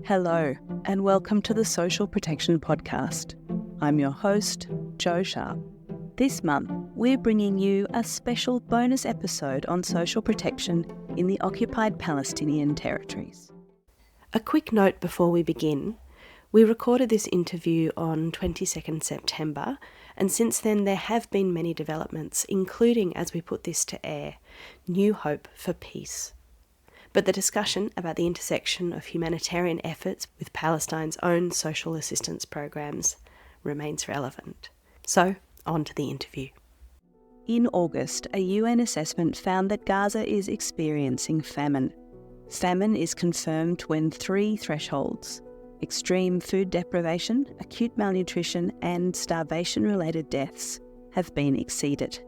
Hello, and welcome to the Social Protection Podcast. I'm your host, Jo Sharp. This month, we're bringing you a special bonus episode on social protection in the occupied Palestinian territories. A quick note before we begin. We recorded this interview on 22nd September, and since then there have been many developments, including, as we put this to air, new hope for peace. But the discussion about the intersection of humanitarian efforts with Palestine's own social assistance programs remains relevant. So, on to the interview. In August, a UN assessment found that Gaza is experiencing famine. Famine is confirmed when three thresholds: extreme food deprivation, acute malnutrition, and starvation-related deaths have been exceeded.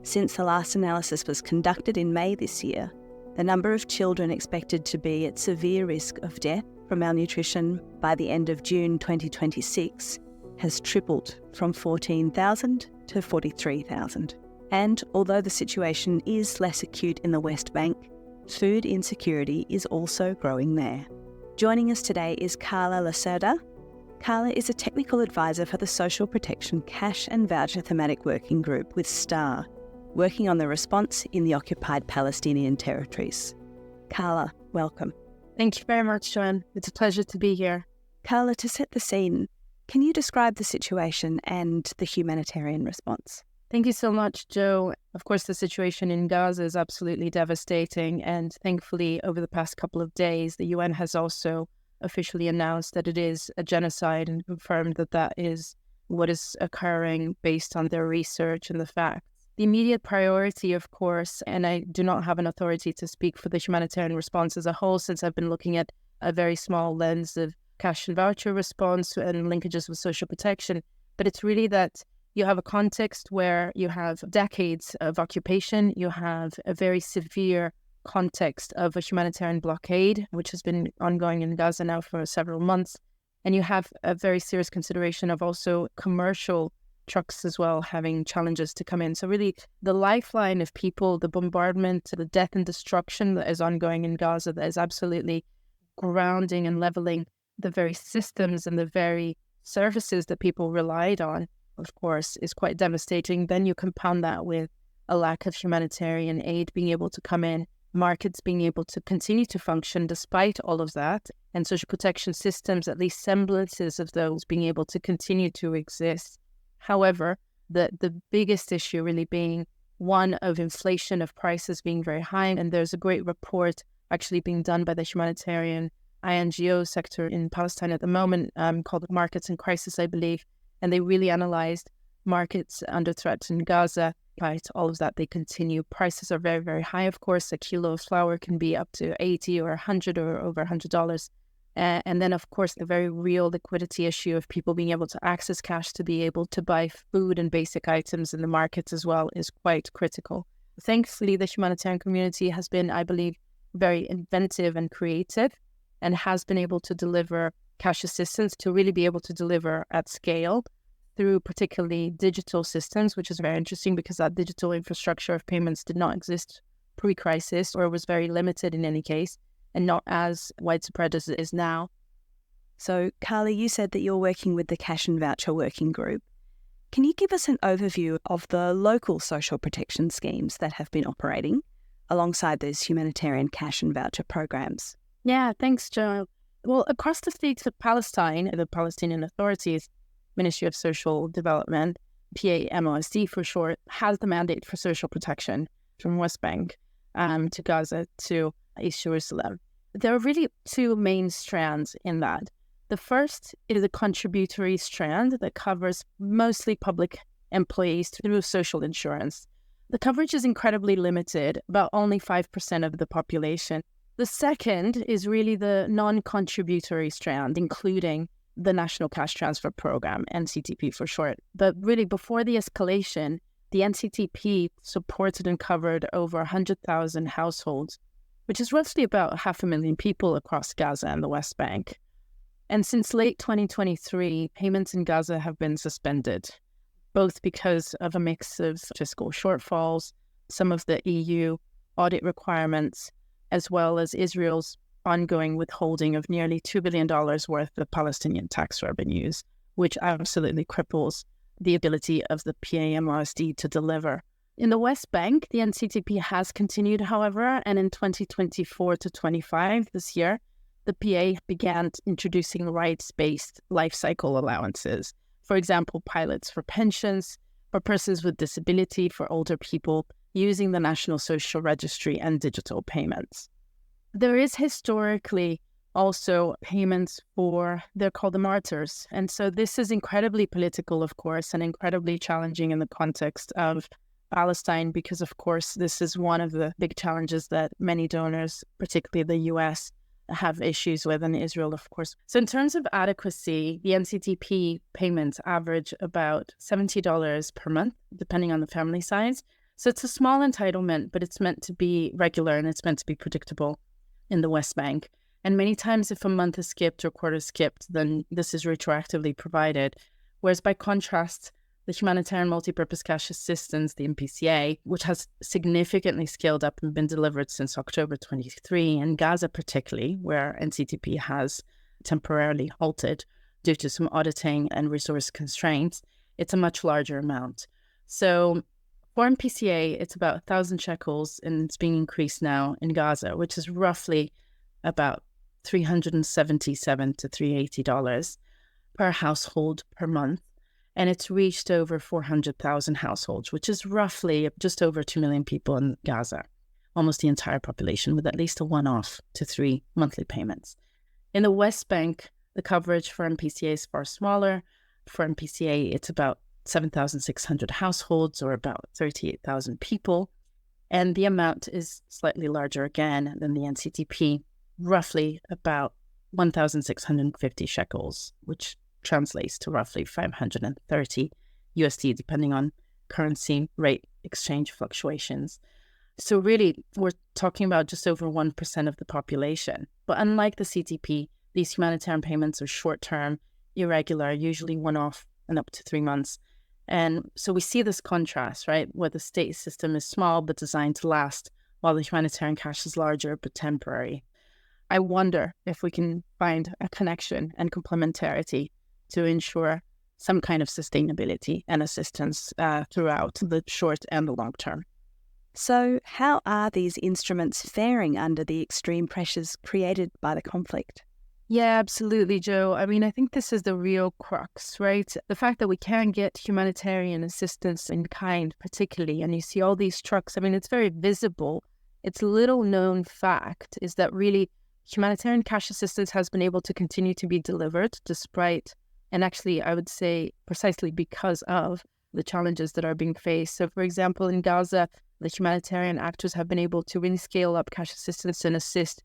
Since the last analysis was conducted in May this year, the number of children expected to be at severe risk of death from malnutrition by the end of June 2026 has tripled from 14,000 to 43,000. And although the situation is less acute in the West Bank, food insecurity is also growing there. Joining us today is Carla Lacerda. Carla is a technical advisor for the Social Protection Cash and Voucher Thematic Working Group with STAAR, working on the response in the occupied Palestinian territories. Carla, welcome. Thank you very much, Joanne. It's a pleasure to be here. Carla, to set the scene, can you describe the situation and the humanitarian response? Thank you so much, Jo. Of course, the situation in Gaza is absolutely devastating, and thankfully, over the past couple of days, the UN has also officially announced that it is a genocide and confirmed that that is what is occurring based on their research and the facts. The immediate priority, of course, and I do not have an authority to speak for the humanitarian response as a whole, since I've been looking at a very small lens of cash and voucher response and linkages with social protection, but it's really that you have a context where you have decades of occupation, you have a very severe context of a humanitarian blockade, which has been ongoing in Gaza now for several months, and you have a very serious consideration of also commercial trucks as well having challenges to come in. So really the lifeline of people, the bombardment, the death and destruction that is ongoing in Gaza, that is absolutely grounding and leveling the very systems and the very services that people relied on, of course, is quite devastating. Then you compound that with a lack of humanitarian aid being able to come in, markets being able to continue to function despite all of that, and social protection systems, at least semblances of those, being able to continue to exist. However, the biggest issue really being one of inflation of prices being very high. And there's a great report actually being done by the humanitarian INGO sector in Palestine at the moment called Markets in Crisis, I believe. And they really analyzed markets under threat in Gaza. Despite all of that, they continue. Prices are very, very high, of course. A kilo of flour can be up to 80 or 100 or over $100. And then, of course, the very real liquidity issue of people being able to access cash to be able to buy food and basic items in the markets as well is quite critical. Thankfully, the humanitarian community has been, I believe, very inventive and creative and has been able to deliver cash assistance to really be able to deliver at scale through particularly digital systems, which is very interesting because that digital infrastructure of payments did not exist pre-crisis, or was very limited in any case, and not as widespread as it is now. So, Carla, you said that you're working with the Cash and Voucher Working Group. Can you give us an overview of the local social protection schemes that have been operating alongside those humanitarian cash and voucher programs? Yeah, thanks, Jo. Well, across the states of Palestine, the Palestinian Authorities, Ministry of Social Development, PAMOSD for short, has the mandate for social protection from West Bank to Gaza to East Jerusalem. There are really two main strands in that. The first is a contributory strand that covers mostly public employees through social insurance. The coverage is incredibly limited, about only 5% of the population. The second is really the non-contributory strand, including the National Cash Transfer Program, NCTP for short. But really, before the escalation, the NCTP supported and covered over 100,000 households, which is roughly about 500,000 people across Gaza and the West Bank. And since late 2023, payments in Gaza have been suspended, both because of a mix of fiscal shortfalls, some of the EU audit requirements, as well as Israel's ongoing withholding of nearly $2 billion worth of Palestinian tax revenues, which absolutely cripples the ability of the PAMOSD to deliver. In the West Bank, the NCTP has continued, however, and in 2024 to 25, this year, the PA began introducing rights-based life cycle allowances. For example, pilots for pensions, for persons with disability, for older people, using the National Social Registry and digital payments. There is historically also payments for, they're called the martyrs. And so this is incredibly political, of course, and incredibly challenging in the context of Palestine, because, of course, this is one of the big challenges that many donors, particularly the US, have issues with, and Israel, of course. So in terms of adequacy, the NCTP payments average about $70 per month, depending on the family size. So it's a small entitlement, but it's meant to be regular and it's meant to be predictable in the West Bank. And many times if a month is skipped or quarter skipped, then this is retroactively provided. Whereas by contrast, the Humanitarian Multipurpose Cash Assistance, the MPCA, which has significantly scaled up and been delivered since October 23, and Gaza particularly, where NCTP has temporarily halted due to some auditing and resource constraints, it's a much larger amount. So for MPCA, it's about 1,000 shekels, and it's being increased now in Gaza, which is roughly about $377 to $380 per household per month. And it's reached over 400,000 households, which is roughly just over 2 million people in Gaza, almost the entire population, with at least a one-off to 3 monthly payments. In the West Bank, the coverage for MPCA is far smaller. For MPCA, it's about 7,600 households, or about 38,000 people. And the amount is slightly larger again than the NCTP, roughly about 1,650 shekels, which translates to roughly 530 USD, depending on currency rate exchange fluctuations. So really, we're talking about just over 1% of the population. But unlike the CTP, these humanitarian payments are short-term, irregular, usually one-off and up to 3 months. And so we see this contrast, right, where the state system is small but designed to last, while the humanitarian cash is larger but temporary. I wonder if we can find a connection and complementarity to ensure some kind of sustainability and assistance throughout the short and the long term. So how are these instruments faring under the extreme pressures created by the conflict? Yeah, absolutely, Joe. I mean, I think this is the real crux, right? The fact that we can get humanitarian assistance in kind, particularly, and you see all these trucks, I mean, it's very visible. It's little known fact is that really humanitarian cash assistance has been able to continue to be delivered despite, and actually, I would say precisely because of the challenges that are being faced. So, for example, in Gaza, the humanitarian actors have been able to really scale up cash assistance and assist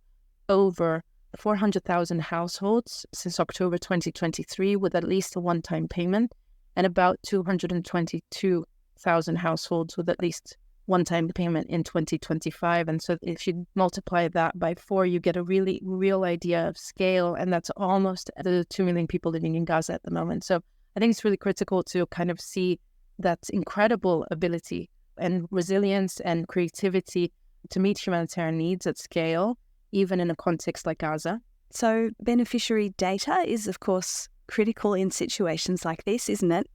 over 400,000 households since October 2023 with at least a one-time payment, and about 222,000 households with at least one-time payment in 2025. And so if you multiply that by 4, you get a really real idea of scale, and that's almost the 2 million people living in Gaza at the moment. So I think it's really critical to kind of see that incredible ability and resilience and creativity to meet humanitarian needs at scale, even in a context like Gaza. So beneficiary data is, of course, critical in situations like this, isn't it?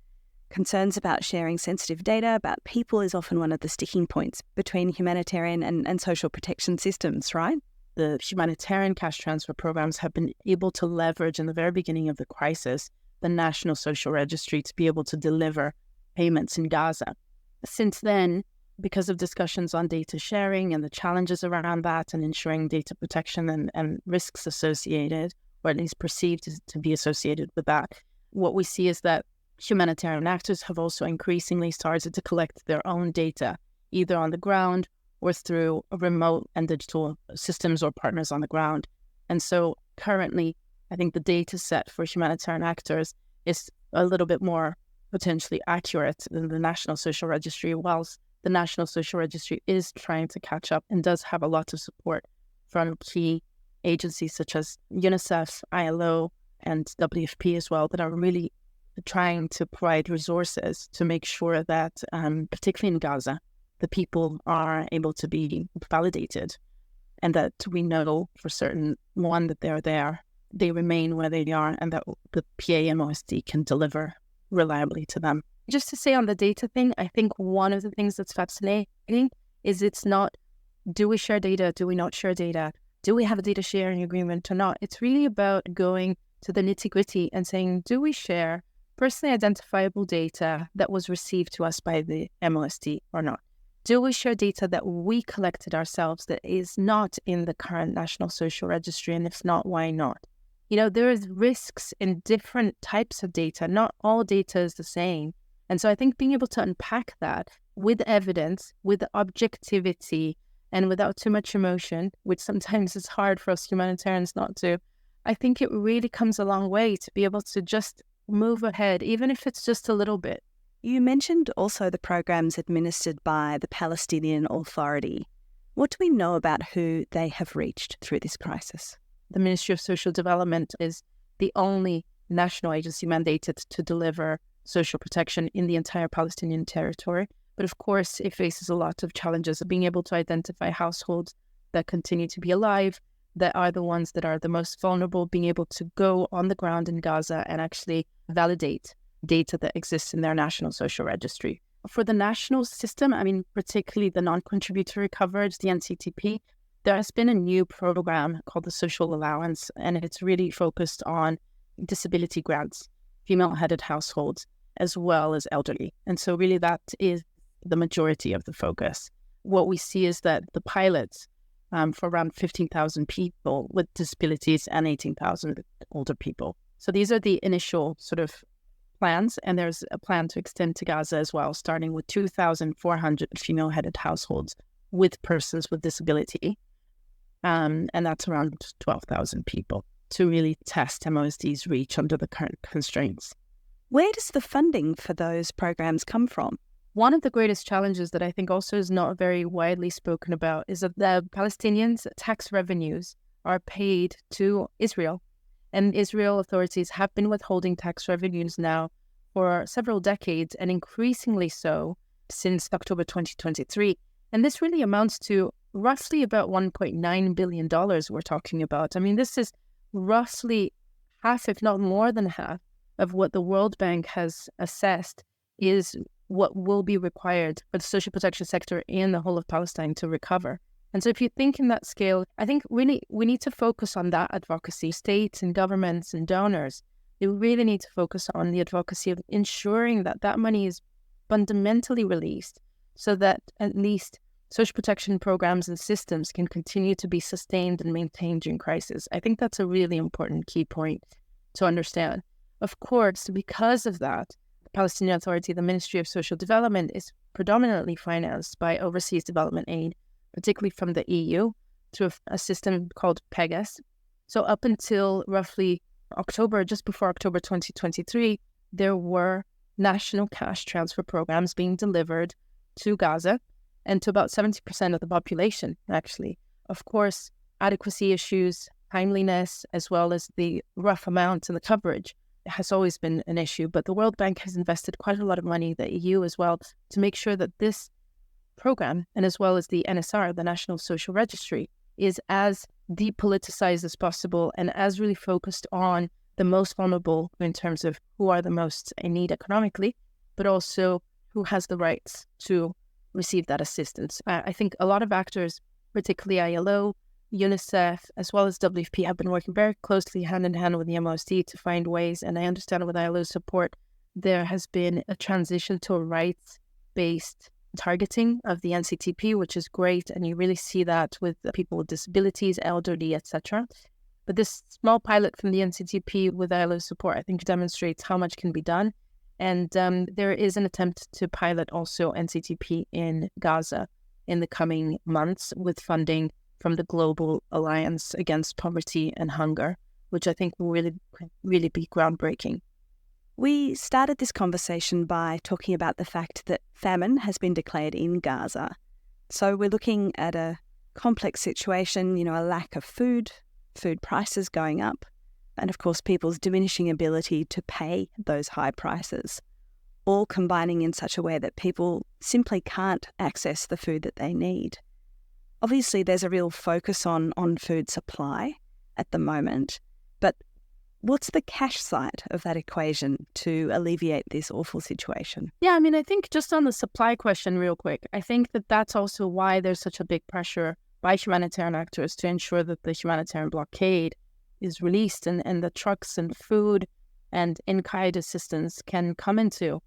Concerns about sharing sensitive data about people is often one of the sticking points between humanitarian and social protection systems, right? The humanitarian cash transfer programs have been able to leverage in the very beginning of the crisis the National Social Registry to be able to deliver payments in Gaza. Since then, because of discussions on data sharing and the challenges around that and ensuring data protection and risks associated, or at least perceived to be associated with that, what we see is that humanitarian actors have also increasingly started to collect their own data, either on the ground or through remote and digital systems or partners on the ground. And so currently, I think the data set for humanitarian actors is a little bit more potentially accurate than the National Social Registry, whilst the National Social Registry is trying to catch up and does have a lot of support from key agencies such as UNICEF, ILO, and WFP as well, that are really trying to provide resources to make sure that, particularly in Gaza, the people are able to be validated and that we know for certain, one, that they're there, they remain where they are, and that the PA and MOSD can deliver reliably to them. Just to say on the data thing, I think one of the things that's fascinating is it's not, do we share data? Do we not share data? Do we have a data sharing agreement or not? It's really about going to the nitty-gritty and saying, do we share personally identifiable data that was received to us by the MOSD or not? Do we share data that we collected ourselves that is not in the current National Social Registry? And if not, why not? There is risks in different types of data. Not all data is the same. And so I think being able to unpack that with evidence, with objectivity, and without too much emotion, which sometimes is hard for us humanitarians not to, I think it really comes a long way to be able to just move ahead, even if it's just a little bit. You mentioned also the programs administered by the Palestinian Authority. What do we know about who they have reached through this crisis? The Ministry of Social Development is the only national agency mandated to deliver social protection in the entire Palestinian territory. But of course, it faces a lot of challenges of being able to identify households that continue to be alive, that are the ones that are the most vulnerable, being able to go on the ground in Gaza and actually validate data that exists in their National Social Registry. For the national system, particularly the non-contributory coverage, the NCTP, there has been a new program called the Social Allowance, and it's really focused on disability grants, female-headed households, as well as elderly. And so really that is the majority of the focus. What we see is that the pilots for around 15,000 people with disabilities and 18,000 older people. So these are the initial sort of plans, and there's a plan to extend to Gaza as well, starting with 2,400 female-headed households with persons with disability. And that's around 12,000 people to really test MOSD's reach under the current constraints. Where does the funding for those programs come from? One of the greatest challenges that I think also is not very widely spoken about is that the Palestinians' tax revenues are paid to Israel. And Israel authorities have been withholding tax revenues now for several decades, and increasingly so since October 2023. And this really amounts to roughly about $1.9 billion we're talking about. This is roughly half, if not more than half, of what the World Bank has assessed is what will be required for the social protection sector in the whole of Palestine to recover. And so if you think in that scale, I think really we need to focus on that advocacy. States and governments and donors, they really need to focus on the advocacy of ensuring that that money is fundamentally released so that at least social protection programs and systems can continue to be sustained and maintained during crisis. I think that's a really important key point to understand. Of course, because of that, the Palestinian Authority, the Ministry of Social Development, is predominantly financed by overseas development aid, particularly from the EU, through a system called PEGAS. So up until roughly October, just before October 2023, there were national cash transfer programs being delivered to Gaza and to about 70% of the population, actually. Of course, adequacy issues, timeliness, as well as the rough amounts and the coverage has always been an issue. But the World Bank has invested quite a lot of money, the EU as well, to make sure that this program, and as well as the NSR, the National Social Registry, is as depoliticized as possible and as really focused on the most vulnerable in terms of who are the most in need economically, but also who has the rights to receive that assistance. I think a lot of actors, particularly ILO, UNICEF, as well as WFP, have been working very closely hand in hand with the MOSD to find ways, and I understand with ILO's support, there has been a transition to a rights-based targeting of the NCTP, which is great, and you really see that with people with disabilities, elderly, etc. But this small pilot from the NCTP with ILO's support, I think, demonstrates how much can be done. And there is an attempt to pilot also NCTP in Gaza in the coming months with funding from the Global Alliance Against Poverty and Hunger, which I think will really be groundbreaking. We started this conversation by talking about the fact that famine has been declared in Gaza. So we're looking at a complex situation, a lack of food prices going up, and of course people's diminishing ability to pay those high prices, all combining in such a way that people simply can't access the food that they need. Obviously, there's a real focus on food supply at the moment, but what's the cash side of that equation to alleviate this awful situation? Yeah, I mean, I think just on the supply question real quick, I think that that's also why there's such a big pressure by humanitarian actors to ensure that the humanitarian blockade is released and the trucks and food and in-kind assistance can come into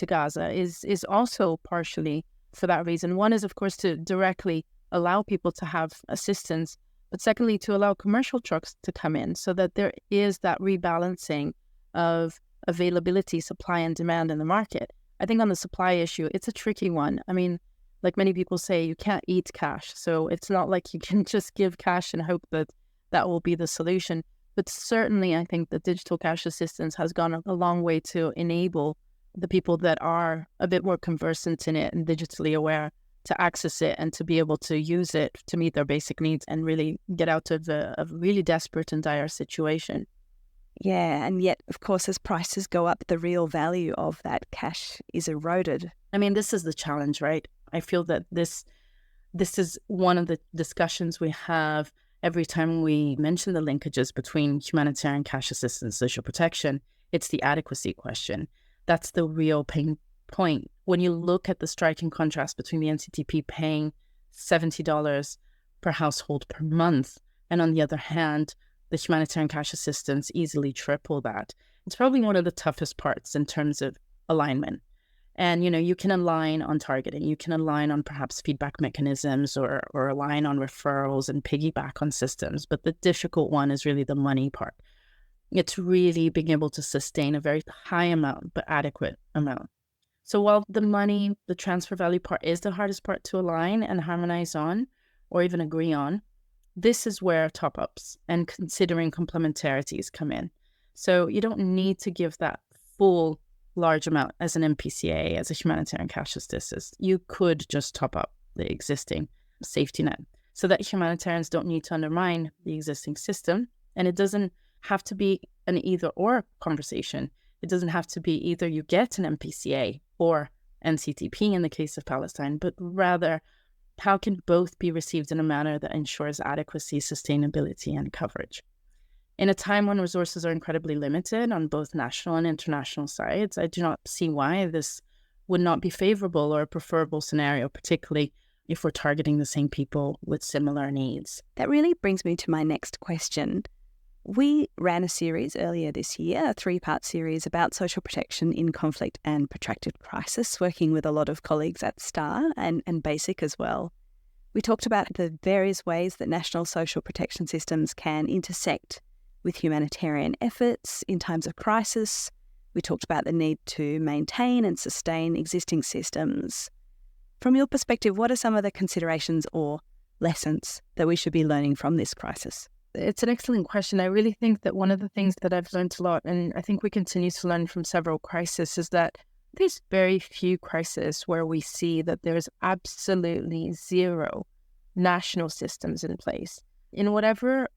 Gaza is also partially for that reason. One is, of course, to directly allow people to have assistance, but secondly, to allow commercial trucks to come in so that there is that rebalancing of availability, supply and demand in the market. I think on the supply issue, it's a tricky one. I mean, like many people say, you can't eat cash. So it's not like you can just give cash and hope that that will be the solution. But certainly, I think that digital cash assistance has gone a long way to enable the people that are a bit more conversant in it and digitally aware to access it and to be able to use it to meet their basic needs and really get out of a really desperate and dire situation. Yeah, and yet, of course, as prices go up, the real value of that cash is eroded. I mean, this is the challenge, right? I feel that this is one of the discussions we have every time we mention the linkages between humanitarian cash assistance and social protection. It's the adequacy question. That's the real pain point. When you look at the striking contrast between the NCTP paying $70 per household per month, and on the other hand, the humanitarian cash assistance easily triple that. It's probably one of the toughest parts in terms of alignment. And, you can align on targeting, you can align on perhaps feedback mechanisms or align on referrals and piggyback on systems. But the difficult one is really the money part. It's really being able to sustain a very high amount, but adequate amount. So while the money, the transfer value part is the hardest part to align and harmonize on, or even agree on, this is where top-ups and considering complementarities come in. So you don't need to give that full large amount as an MPCA, as a humanitarian cash assistance. You could just top up the existing safety net so that humanitarians don't need to undermine the existing system. And it doesn't have to be an either-or conversation. It doesn't have to be either you get an MPCA or NCTP in the case of Palestine, but rather how can both be received in a manner that ensures adequacy, sustainability, and coverage? In a time when resources are incredibly limited on both national and international sides, I do not see why this would not be favorable or a preferable scenario, particularly if we're targeting the same people with similar needs. That really brings me to my next question. We ran a series earlier this year, a 3-part series about social protection in conflict and protracted crisis, working with a lot of colleagues at STAAR and BASIC as well. We talked about the various ways that national social protection systems can intersect with humanitarian efforts in times of crisis. We talked about the need to maintain and sustain existing systems. From your perspective, what are some of the considerations or lessons that we should be learning from this crisis? It's an excellent question. I really think that one of the things that I've learned a lot, and I think we continue to learn from several crises, is that there's very few crises where we see that there's absolutely zero national systems in place. In whatever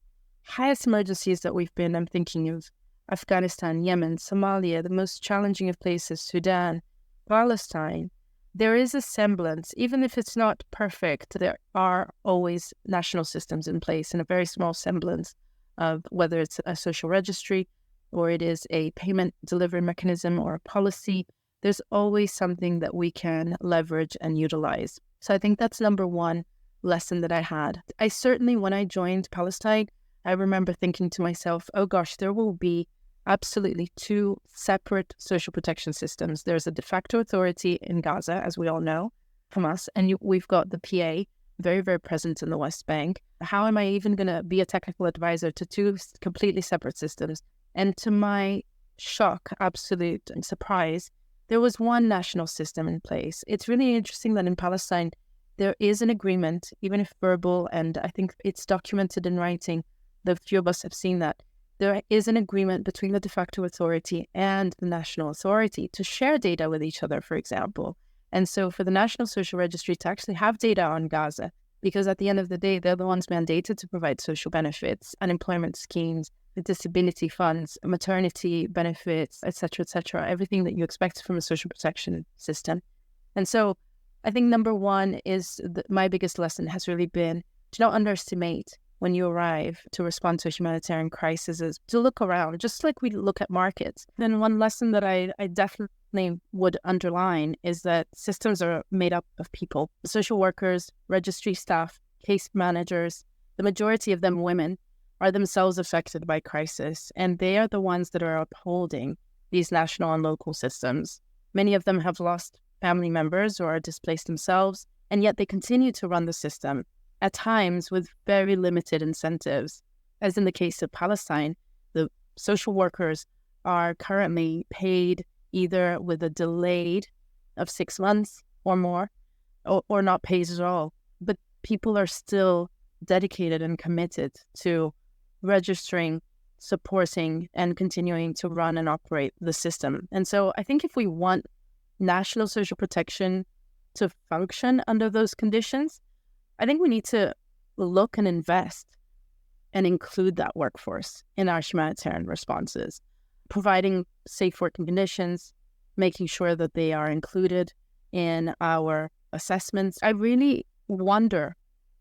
highest emergencies that we've been, I'm thinking of Afghanistan, Yemen, Somalia, the most challenging of places, Sudan, Palestine, there is a semblance, even if it's not perfect, there are always national systems in place and a very small semblance of whether it's a social registry or it is a payment delivery mechanism or a policy. There's always something that we can leverage and utilize. So I think that's number one lesson that I had. I certainly, when I joined Palestine, I remember thinking to myself, oh gosh, there will be absolutely two separate social protection systems. There's a de facto authority in Gaza, as we all know, Hamas, and we've got the PA, very, very present in the West Bank. How am I even going to be a technical advisor to two completely separate systems? And to my shock, absolute surprise, there was one national system in place. It's really interesting that in Palestine, there is an agreement, even if verbal, and I think it's documented in writing. The few of us have seen that. There is an agreement between the de facto authority and the national authority to share data with each other, for example. And so for the National Social Registry to actually have data on Gaza, because at the end of the day, they're the ones mandated to provide social benefits, unemployment schemes, the disability funds, maternity benefits, et cetera, everything that you expect from a social protection system. And so I think number one is my biggest lesson has really been to not underestimate when you arrive to respond to a humanitarian crisis, is to look around, just like we look at markets. Then one lesson that I definitely would underline is that systems are made up of people, social workers, registry staff, case managers, the majority of them women, are themselves affected by crisis, and they are the ones that are upholding these national and local systems. Many of them have lost family members or are displaced themselves, and yet they continue to run the system, at times with very limited incentives. As in the case of Palestine, the social workers are currently paid either with a delayed of 6 months or more, or not paid at all. But people are still dedicated and committed to registering, supporting, and continuing to run and operate the system. And so I think if we want national social protection to function under those conditions, I think we need to look and invest and include that workforce in our humanitarian responses, providing safe working conditions, making sure that they are included in our assessments. I really wonder,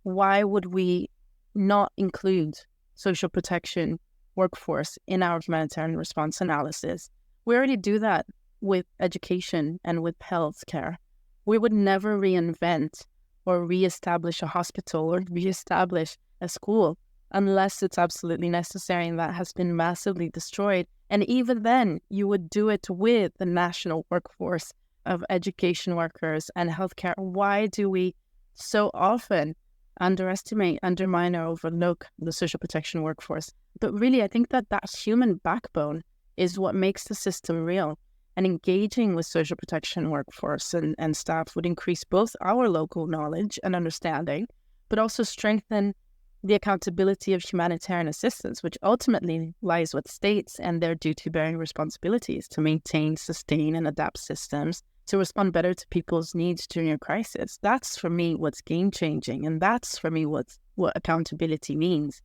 why would we not include social protection workforce in our humanitarian response analysis? We already do that with education and with healthcare. We would never reinvent or reestablish a hospital or reestablish a school unless it's absolutely necessary, and that has been massively destroyed. And even then, you would do it with the national workforce of education workers and healthcare. Why do we so often underestimate, undermine, or overlook the social protection workforce? But really, I think that human backbone is what makes the system real. And engaging with social protection workforce and staff would increase both our local knowledge and understanding, but also strengthen the accountability of humanitarian assistance, which ultimately lies with states and their duty-bearing responsibilities to maintain, sustain, and adapt systems to respond better to people's needs during a crisis. That's, for me, what's game-changing, and that's, for me, what accountability means.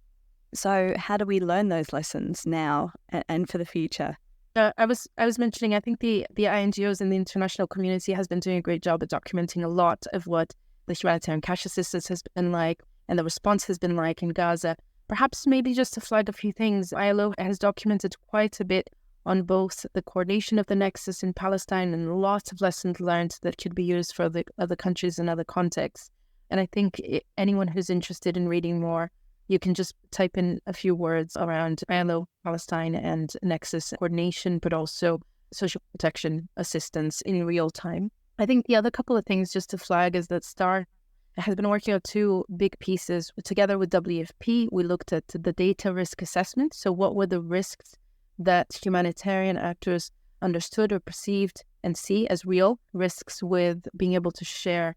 So how do we learn those lessons now and for the future? I was mentioning, I think the INGOs and the international community has been doing a great job at documenting a lot of what the humanitarian cash assistance has been like and the response has been like in Gaza. Perhaps maybe just to flag a few things, ILO has documented quite a bit on both the coordination of the nexus in Palestine and lots of lessons learned that could be used for other countries and other contexts. And I think anyone who's interested in reading more, you can just type in a few words around ILO, Palestine, and Nexus coordination, but also social protection assistance in real time. I think the other couple of things just to flag is that STAAR has been working on two big pieces. Together with WFP, we looked at the data risk assessment. So what were the risks that humanitarian actors understood or perceived and see as real risks with being able to share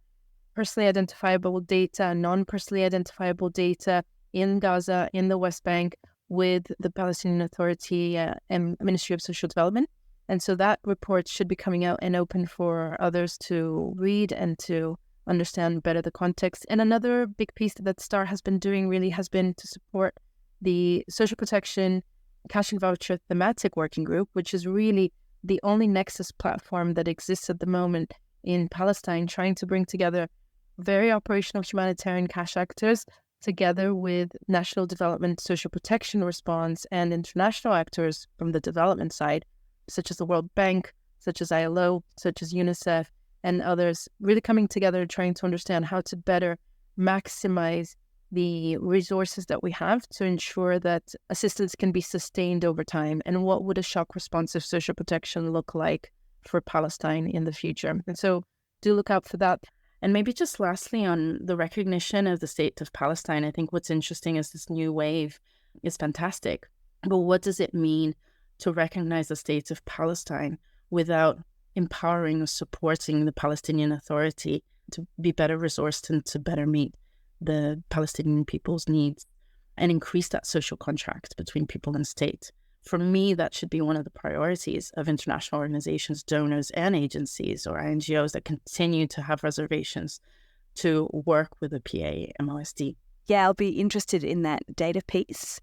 personally identifiable data, non-personally identifiable data in Gaza, in the West Bank, with the Palestinian Authority and Ministry of Social Development. And so that report should be coming out and open for others to read and to understand better the context. And another big piece that STAAR has been doing really has been to support the social protection cash and voucher thematic working group, which is really the only Nexus platform that exists at the moment in Palestine, trying to bring together very operational humanitarian cash actors together with national development social protection response and international actors from the development side, such as the World Bank, such as ILO, such as UNICEF, and others, really coming together trying to understand how to better maximize the resources that we have to ensure that assistance can be sustained over time, and what would a shock responsive social protection look like for Palestine in the future. And so do look out for that. And maybe just lastly on the recognition of the state of Palestine, I think what's interesting is this new wave is fantastic. But what does it mean to recognize the state of Palestine without empowering or supporting the Palestinian Authority to be better resourced and to better meet the Palestinian people's needs and increase that social contract between people and state? For me, that should be one of the priorities of international organizations, donors, and agencies or NGOs that continue to have reservations to work with the PA-MOSD. Yeah, I'll be interested in that data piece,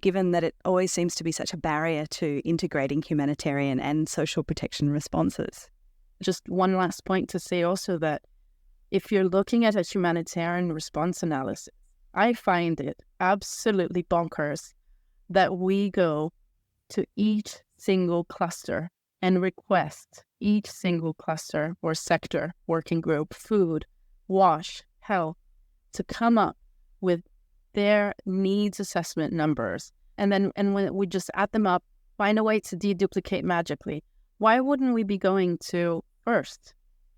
given that it always seems to be such a barrier to integrating humanitarian and social protection responses. Just one last point to say also that if you're looking at a humanitarian response analysis, I find it absolutely bonkers that we go to each single cluster and request each single cluster or sector, working group, food, WASH, health, to come up with their needs assessment numbers. And when we just add them up, find a way to deduplicate magically. Why wouldn't we be going to first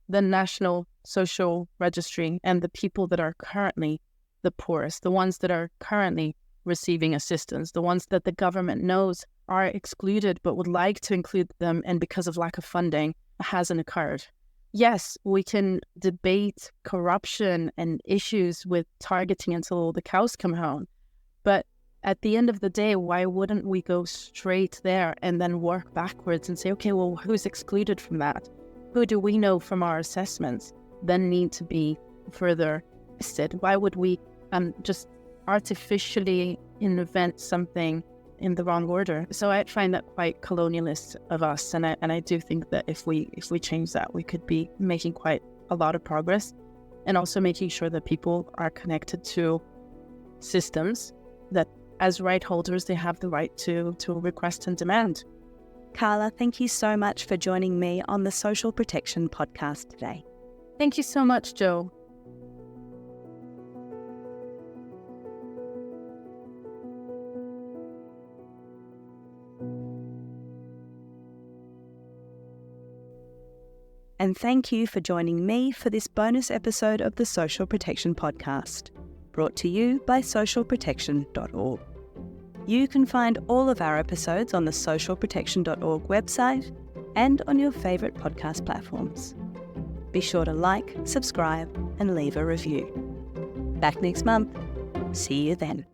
the National Social Registry and the people that are currently the poorest, the ones that are currently receiving assistance, the ones that the government knows are excluded but would like to include them, and because of lack of funding hasn't occurred? Yes, we can debate corruption and issues with targeting until the cows come home, but at the end of the day, why wouldn't we go straight there and then work backwards and say, okay, well, who's excluded from that? Who do we know from our assessments then need to be further tested? Why would we just artificially invent something in the wrong order? So I find that quite colonialist of us, and I do think that if we change that, we could be making quite a lot of progress, and also making sure that people are connected to systems that, as right holders, they have the right to request and demand. Carla, thank you so much for joining me on the Social Protection podcast today. Thank you so much, Jo. And thank you for joining me for this bonus episode of the Social Protection podcast, brought to you by socialprotection.org. You can find all of our episodes on the socialprotection.org website and on your favourite podcast platforms. Be sure to like, subscribe, and leave a review. Back next month. See you then.